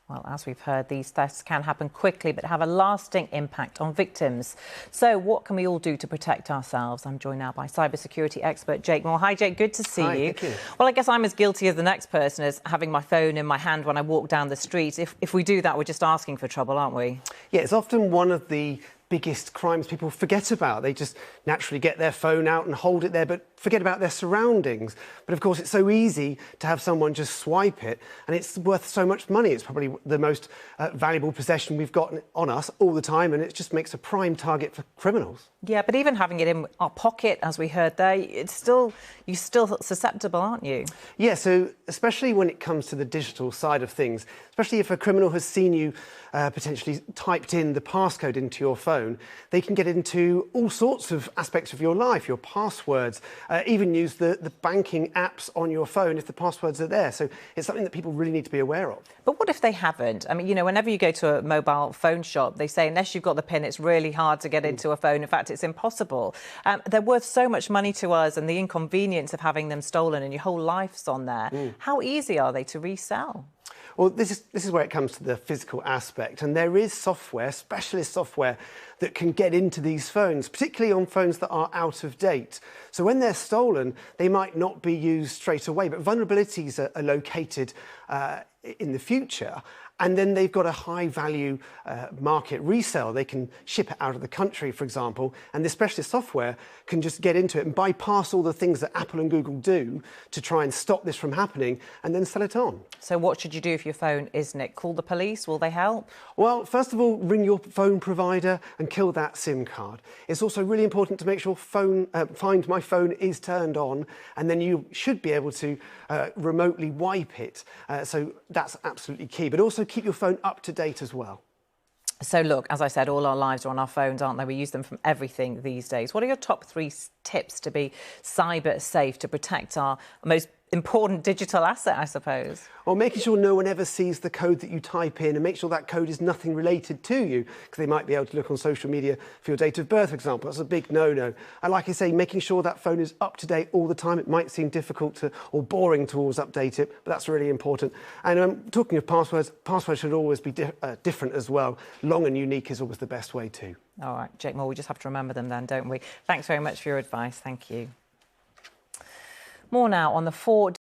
Well, as we've heard, these thefts can happen quickly but have a lasting impact on victims. So what can we all do to protect ourselves? I'm joined now by cybersecurity expert Jake Moore. Hi, Jake. Good to see you. Thank you. Well, I guess I'm as guilty as the next person as having my phone in my hand when I walk down the street. If we do that, we're just asking for trouble, aren't we? Yeah, it's often one of the biggest crimes people forget about. They just naturally get their phone out and hold it there, but forget about their surroundings. But of course, it's so easy to have someone just swipe it, and it's worth so much money. It's probably the most valuable possession we've got on us all the time, and it just makes a prime target for criminals. Yeah, but even having it in our pocket, as we heard there, you're still susceptible, aren't you? Yeah, so especially when it comes to the digital side of things, especially if a criminal has seen you potentially typed in the passcode into your phone, they can get into all sorts of aspects of your life, your passwords, even use the banking apps on your phone if the passwords are there. So it's something that people really need to be aware of. But what if they haven't? I mean, you know, whenever you go to a mobile phone shop, they say unless you've got the PIN, it's really hard to get into a phone. In fact, it's impossible. They're worth so much money to us, and the inconvenience of having them stolen and your whole life's on there. How easy are they to resell? Well, this is where it comes to the physical aspect, and there is software, specialist software, that can get into these phones, particularly on phones that are out of date. So when they're stolen, they might not be used straight away, but vulnerabilities are located in the future, and then they've got a high-value market resale. They can ship it out of the country, for example, and this specialist software can just get into it and bypass all the things that Apple and Google do to try and stop this from happening and then sell it on. So what should you do if your phone is nicked? Call the police? Will they help? Well, first of all, ring your phone provider and kill that SIM card. It's also really important to make sure Find My Phone is turned on, and then you should be able to remotely wipe it. So that's absolutely key. But also keep your phone up to date as well. So look, as I said, all our lives are on our phones, aren't they? We use them from everything these days. What are your top 3 tips to be cyber safe, to protect our most important digital asset, I suppose? Well, making sure no one ever sees the code that you type in, and make sure that code is nothing related to you, because they might be able to look on social media for your date of birth, for example. That's a big no-no. And like I say, making sure that phone is up to date all the time. It might seem difficult or boring to always update it, but that's really important. And talking of passwords should always be different as well. Long and unique is always the best way too. All right, Jake Moore, we just have to remember them then, don't we? Thanks very much for your advice. Thank you. More now on the 4